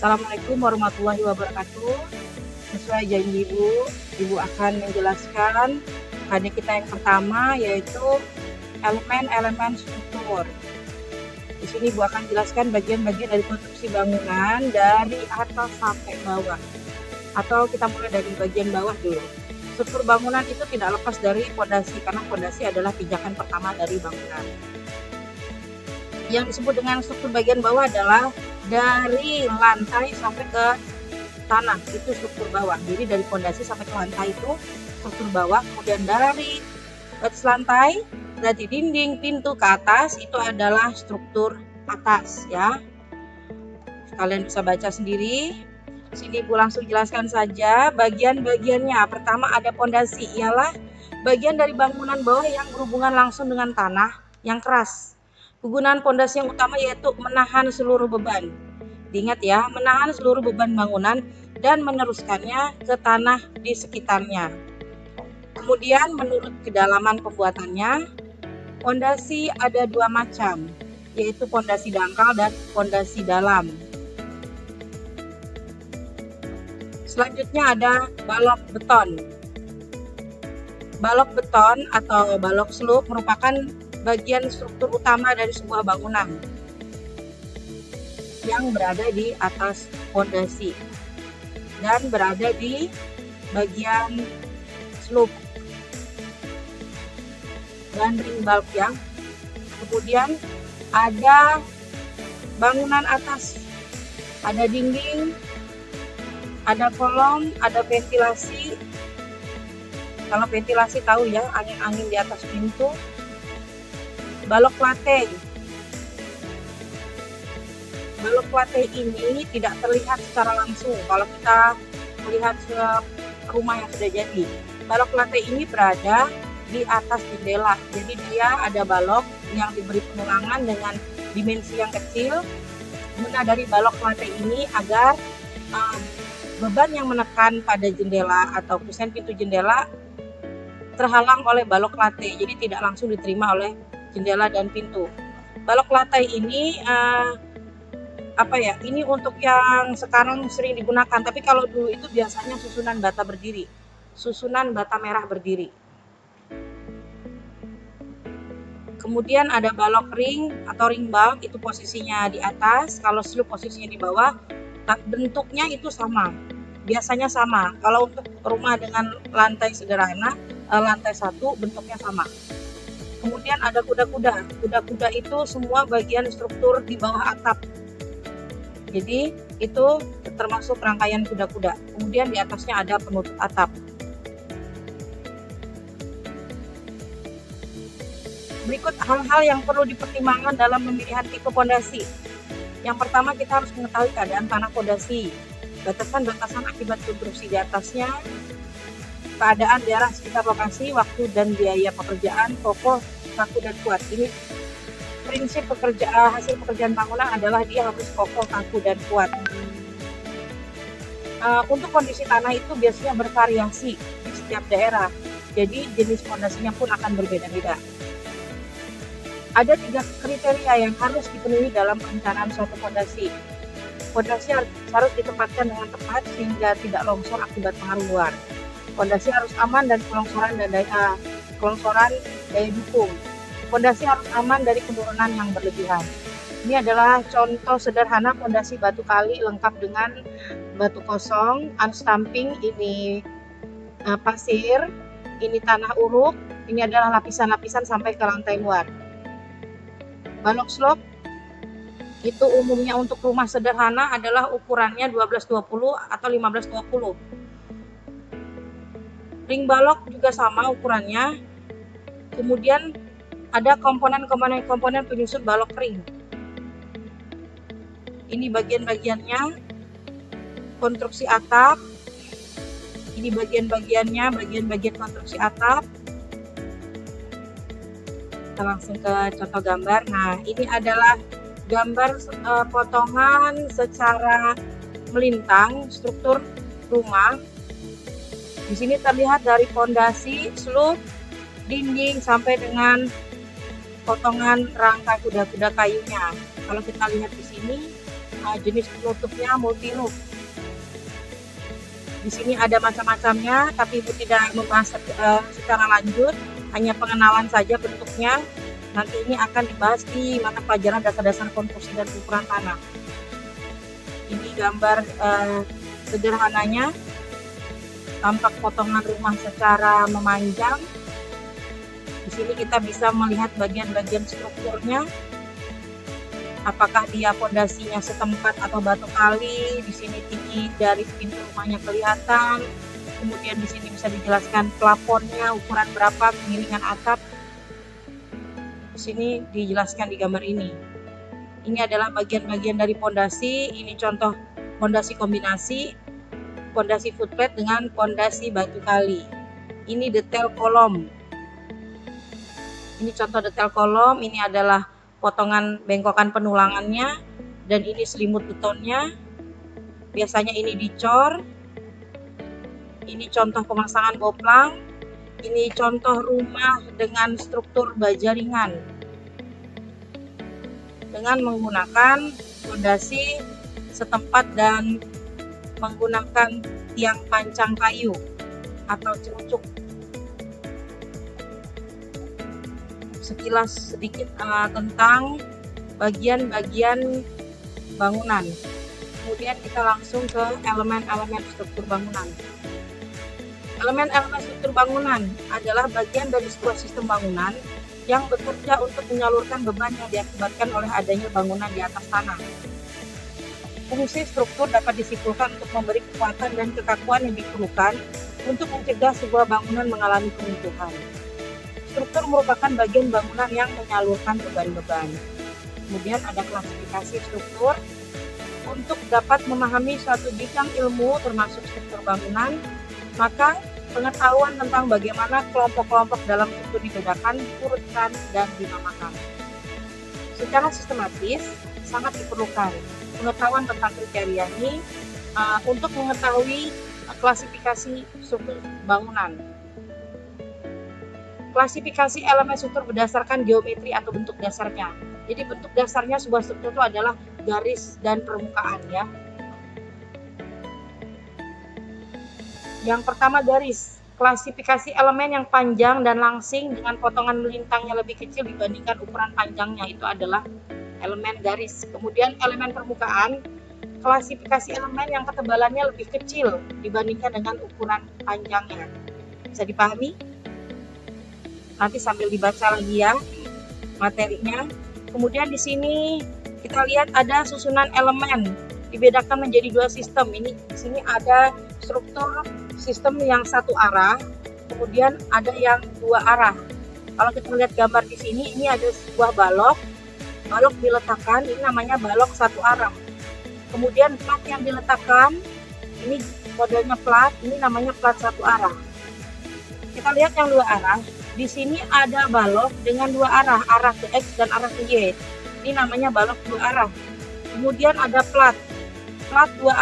Assalamualaikum warahmatullahi wabarakatuh. Sesuai janji Ibu akan menjelaskan pada kita yang pertama, yaitu elemen-elemen struktur. Di sini Ibu akan jelaskan bagian-bagian dari konstruksi bangunan dari atas sampai bawah. Atau kita mulai dari bagian bawah dulu. Struktur bangunan itu tidak lepas dari fondasi, karena fondasi adalah pijakan pertama dari bangunan. Yang disebut dengan struktur bagian bawah adalah dari lantai sampai ke tanah, itu struktur bawah. Jadi dari fondasi sampai ke lantai itu struktur bawah. Kemudian dari batas lantai, berarti dinding, pintu ke atas itu adalah struktur atas, ya. Kalian bisa baca sendiri. Sini Ibu langsung jelaskan saja bagian-bagiannya. Pertama ada fondasi, ialah bagian dari bangunan bawah yang berhubungan langsung dengan tanah yang keras. Kegunaan fondasi yang utama yaitu menahan seluruh beban. Diingat ya, menahan seluruh beban bangunan dan meneruskannya ke tanah di sekitarnya. Kemudian menurut kedalaman pembuatannya, fondasi ada dua macam, yaitu fondasi dangkal dan fondasi dalam. Selanjutnya ada balok beton. Balok beton atau balok slope merupakan bagian struktur utama dari sebuah bangunan yang berada di atas fondasi dan berada di bagian slope dan ring bulk, ya. Kemudian ada bangunan atas, ada dinding, ada kolom, ada ventilasi. Kalau ventilasi tahu ya, angin-angin di atas pintu. Balok lantai. Balok lantai ini tidak terlihat secara langsung kalau kita melihat rumah yang sudah jadi. Balok lantai ini berada di atas jendela. Jadi dia ada balok yang diberi penulangan dengan dimensi yang kecil. Guna dari balok lantai ini agar beban yang menekan pada jendela atau kusen pintu jendela terhalang oleh balok lantai. Jadi tidak langsung diterima oleh jendela dan pintu. Balok lantai ini ini untuk yang sekarang sering digunakan, tapi kalau dulu itu biasanya susunan bata berdiri, susunan bata merah berdiri. Kemudian ada balok ring atau ring bulk, itu posisinya di atas, kalau slope posisinya di bawah. Bentuknya itu sama, biasanya sama. Kalau untuk rumah dengan lantai sederhana, lantai 1 bentuknya sama. Kemudian ada kuda-kuda. Kuda-kuda itu semua bagian struktur di bawah atap. Jadi itu termasuk rangkaian kuda-kuda. Kemudian di atasnya ada penutup atap. Berikut hal-hal yang perlu dipertimbangkan dalam pemilihan tipe fondasi. Yang pertama, kita harus mengetahui keadaan tanah fondasi, batasan-batasan akibat konstruksi di atasnya, keadaan daerah sekitar lokasi, waktu dan biaya pekerjaan, kokoh, kaku dan kuat. Ini prinsip hasil pekerjaan bangunan adalah dia harus kokoh, kaku dan kuat. Untuk kondisi tanah itu biasanya bervariasi di setiap daerah, jadi jenis fondasinya pun akan berbeda-beda. Ada 3 kriteria yang harus dipenuhi dalam perencanaan suatu fondasi. Fondasi harus ditempatkan dengan tepat sehingga tidak longsor akibat pengaruh luar. Fondasi harus aman dari kelongsoran dan daya dukung. Fondasi harus aman dari penurunan yang berlebihan. Ini adalah contoh sederhana fondasi batu kali lengkap dengan batu kosong, unstamping, ini pasir, ini tanah uruk, ini adalah lapisan-lapisan sampai ke lantai luar. Balok slope itu umumnya untuk rumah sederhana adalah ukurannya 1220 atau 1520. Ring balok juga sama ukurannya. Kemudian ada komponen penyusun balok ring. Ini bagian-bagiannya, konstruksi atap. Ini bagian-bagiannya, bagian konstruksi atap. Kita langsung ke contoh gambar. Nah, ini adalah gambar potongan secara melintang struktur rumah. Di sini terlihat dari fondasi, slope, dinding sampai dengan potongan rangka kuda-kuda kayunya. Kalau kita lihat di sini jenis penutupnya multi roof. Di sini ada macam-macamnya, tapi Ibu tidak membahas secara lanjut, hanya pengenalan saja bentuknya. Nanti ini akan dibahas di mata pelajaran dasar-dasar konstruksi dan ukuran tanah. Ini gambar sederhananya, tampak potongan rumah secara memanjang. Di sini kita bisa melihat bagian-bagian strukturnya. Apakah dia fondasinya setempat atau batu kali? Di sini tinggi dari pintu rumahnya kelihatan. Kemudian di sini bisa dijelaskan plafonnya, ukuran berapa, kemiringan atap. Di sini dijelaskan di gambar ini. Ini adalah bagian-bagian dari fondasi. Ini contoh fondasi kombinasi, fondasi footplate dengan fondasi batu kali. Ini detail kolom. Ini contoh detail kolom. Ini adalah potongan bengkokan penulangannya, dan ini selimut betonnya. Biasanya ini dicor. Ini contoh pemasangan boplang. Ini contoh rumah dengan struktur baja ringan dengan menggunakan fondasi setempat dan menggunakan tiang pancang kayu atau cerucuk. Sekilas sedikit tentang bagian-bagian bangunan. Kemudian kita langsung ke elemen-elemen struktur bangunan. Elemen-elemen struktur bangunan adalah bagian dari sebuah sistem bangunan yang bekerja untuk menyalurkan beban yang diakibatkan oleh adanya bangunan di atas tanah. Fungsi struktur dapat disimpulkan untuk memberi kekuatan dan kekakuan yang diperlukan untuk mencegah sebuah bangunan mengalami keruntuhan. Struktur merupakan bagian bangunan yang menyalurkan beban-beban. Kemudian ada klasifikasi struktur. Untuk dapat memahami suatu bidang ilmu termasuk struktur bangunan, maka pengetahuan tentang bagaimana kelompok-kelompok dalam struktur dibedakan, diurutkan, dan dinamakan. Secara sistematis, sangat diperlukan pengetahuan tentang kriteria ini untuk mengetahui klasifikasi struktur bangunan. Klasifikasi elemen struktur berdasarkan geometri atau bentuk dasarnya. Jadi bentuk dasarnya sebuah struktur itu adalah garis dan permukaan ya. Yang pertama garis. Klasifikasi elemen yang panjang dan langsing dengan potongan melintangnya lebih kecil dibandingkan ukuran panjangnya, itu adalah elemen garis. Kemudian elemen permukaan. Klasifikasi elemen yang ketebalannya lebih kecil dibandingkan dengan ukuran panjangnya. Bisa dipahami? Nanti sambil dibaca lagi ya materinya. Kemudian di sini kita lihat ada susunan elemen dibedakan menjadi dua sistem. Ini di sini ada struktur sistem yang satu arah, kemudian ada yang dua arah. Kalau kita lihat gambar di sini, ini ada sebuah balok diletakkan, ini namanya balok satu arah. Kemudian plat yang diletakkan, ini kodenya plat, ini namanya plat satu arah. Kita lihat yang dua arah. Di sini ada balok dengan dua arah ke X dan arah ke Y. Ini namanya balok dua arah. Kemudian ada plat dua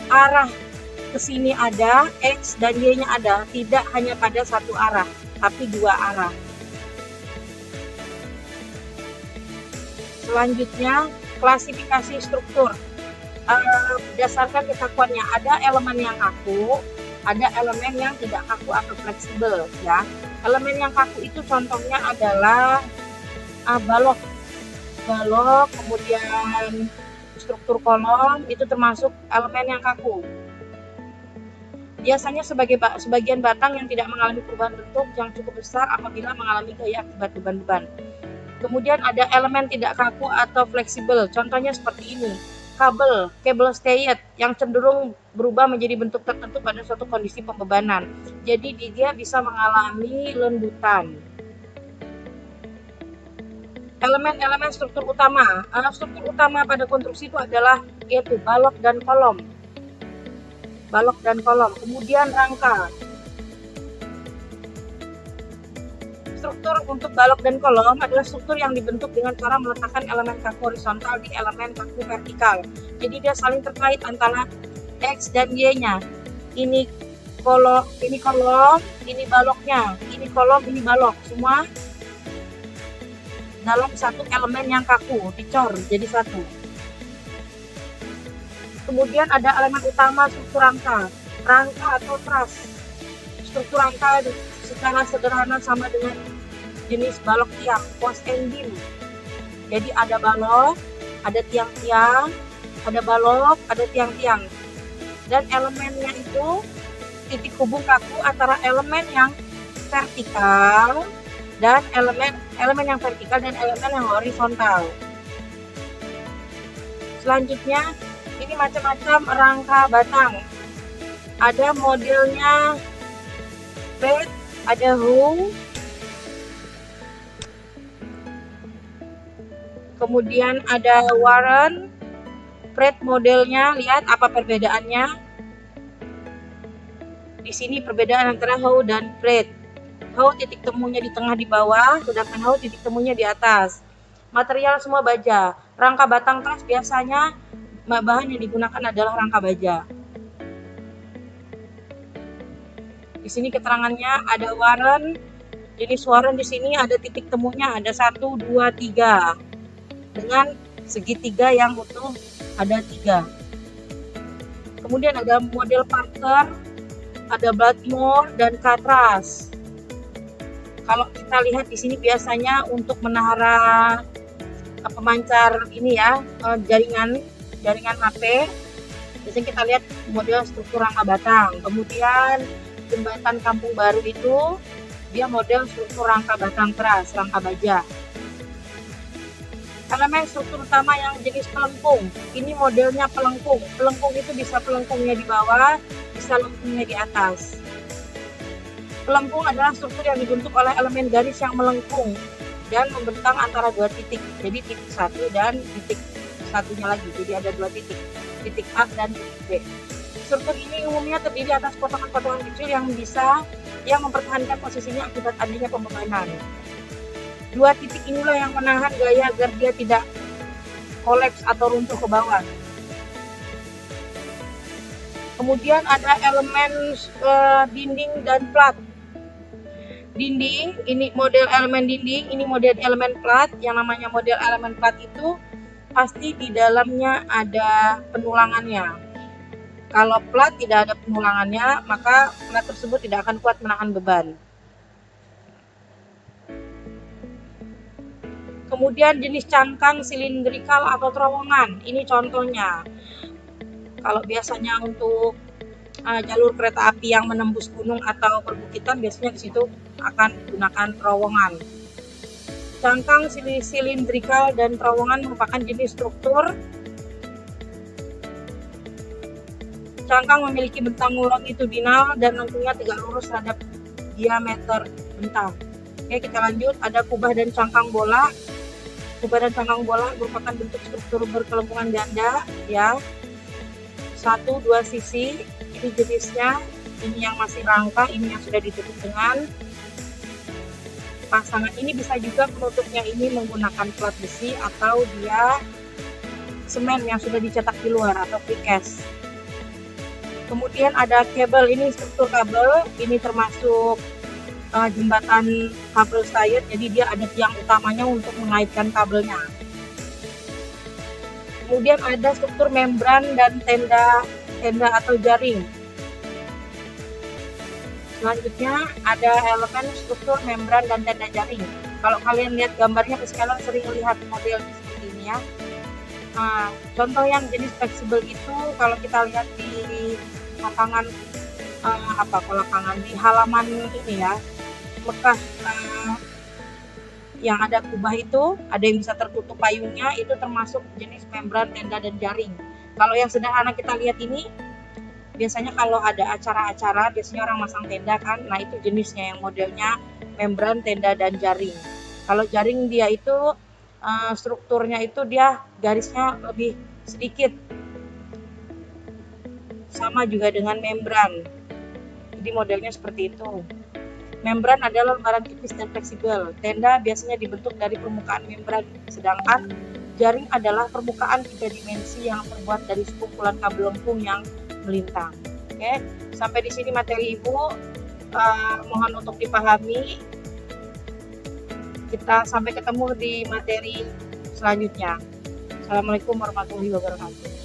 arah ke sini ada, X dan Y-nya ada, tidak hanya pada satu arah, tapi dua arah. Selanjutnya, klasifikasi struktur. Berdasarkan kekakuannya, ada elemen yang kaku, ada elemen yang tidak kaku atau fleksibel ya. Elemen yang kaku itu contohnya adalah balok, kemudian struktur kolom, itu termasuk elemen yang kaku. Biasanya sebagian batang yang tidak mengalami perubahan bentuk yang cukup besar apabila mengalami gaya akibat beban-beban. Kemudian ada elemen tidak kaku atau fleksibel, contohnya seperti ini. Kabel stayed yang cenderung berubah menjadi bentuk tertentu pada suatu kondisi pembebanan. Jadi dia bisa mengalami lendutan. Elemen-elemen struktur utama. Struktur utama pada konstruksi itu adalah yaitu balok dan kolom. Kemudian rangka. Struktur untuk balok dan kolom adalah struktur yang dibentuk dengan cara meletakkan elemen kaku horizontal di elemen kaku vertikal. Jadi dia saling terkait antara X dan Y-nya. Ini kolom, ini baloknya. Ini kolom, ini balok. Semua dalam satu elemen yang kaku, dicor jadi satu. Kemudian ada elemen utama struktur rangka atau truss. Struktur rangka secara sederhana sama dengan jenis balok tiang, post and beam. Jadi ada balok, ada tiang-tiang, ada balok, ada tiang-tiang. Dan elemennya itu titik hubung kaku antara elemen yang vertikal dan elemen yang vertikal dan elemen yang horizontal. Selanjutnya ini macam-macam rangka batang. Ada modelnya thread, ada hoe, kemudian ada Warren. Thread modelnya, lihat apa perbedaannya. Di sini perbedaan antara hoe dan thread. Hoe titik temunya di tengah di bawah, sedangkan hoe titik temunya di atas. Material semua baja. Rangka batang truss biasanya bahan yang digunakan adalah rangka baja. Di sini keterangannya ada Warren. Jenis Warren di sini ada titik temunya ada 1, 2, 3 dengan segitiga yang utuh ada 3. Kemudian ada model Parker, ada Blackmore dan Katras. Kalau kita lihat di sini biasanya untuk menara pemancar ini ya, jaringan HP. Biasanya kita lihat model struktur rangka batang. Kemudian jembatan Kampung Baru itu dia model struktur rangka batang truss, rangka baja. Elemen struktur utama yang jenis pelengkung, ini modelnya pelengkung. Pelengkung itu bisa pelengkungnya di bawah, bisa lengkungnya di atas. Pelengkung adalah struktur yang dibentuk oleh elemen garis yang melengkung dan membentang antara 2 titik. Jadi titik 1 dan titik satunya lagi. Jadi ada 2 titik A dan titik B. Struktur ini umumnya terdiri atas potongan-potongan kecil yang mempertahankan posisinya akibat adanya pembebanan. 2 titik inilah yang menahan gaya agar dia tidak kolaps atau runtuh ke bawah. Kemudian ada elemen dinding dan plat. Dinding, ini model elemen dinding, ini model elemen plat. Yang namanya model elemen plat itu pasti di dalamnya ada penulangannya. Kalau plat tidak ada penulangannya, maka plat tersebut tidak akan kuat menahan beban. Kemudian jenis cangkang silindrikal atau terowongan. Ini contohnya. Kalau biasanya untuk jalur kereta api yang menembus gunung atau perbukitan, biasanya di situ akan digunakan terowongan. Cangkang silindrikal dan terowongan merupakan jenis struktur. Cangkang memiliki bentang longitudinal dan lengkungnya tegak lurus terhadap diameter bentang. Oke, kita lanjut. Ada kubah dan cangkang bola. Kubah dan cangkang bola merupakan bentuk struktur berkelengkungan ganda, ya. 1, 2 sisi. Ini jenisnya. Ini yang masih rangka, ini yang sudah ditutup dengan pasangan. Ini bisa juga penutupnya ini menggunakan plat besi atau dia semen yang sudah dicetak di luar atau precast. Kemudian ada kabel, ini struktur kabel, ini termasuk jembatan kabel stayet, jadi dia ada tiang utamanya untuk mengaitkan kabelnya. Kemudian ada struktur membran dan tenda atau jaring. Selanjutnya ada elemen struktur membran dan tenda jaring. Kalau kalian lihat gambarnya, kalian sering lihat model seperti ini ya. Contoh yang jenis fleksibel itu kalau kita lihat di lapangan di halaman ini ya, bekas yang ada kubah itu, ada yang bisa tertutup payungnya, itu termasuk jenis membran, tenda, dan jaring. Kalau yang sederhana kita lihat ini, biasanya kalau ada acara-acara, biasanya orang masang tenda kan, nah itu jenisnya yang modelnya membran, tenda, dan jaring. Kalau jaring dia itu strukturnya itu dia garisnya lebih sedikit, sama juga dengan membran. Jadi modelnya seperti itu. Membran adalah lembaran tipis dan fleksibel. Tenda biasanya dibentuk dari permukaan membran, sedangkan jaring adalah permukaan 3 dimensi yang terbuat dari sekumpulan kabel lengkung yang melintang. Oke, sampai di sini materi Ibu. Mohon untuk dipahami. Kita sampai ketemu di materi selanjutnya. Assalamualaikum warahmatullahi wabarakatuh.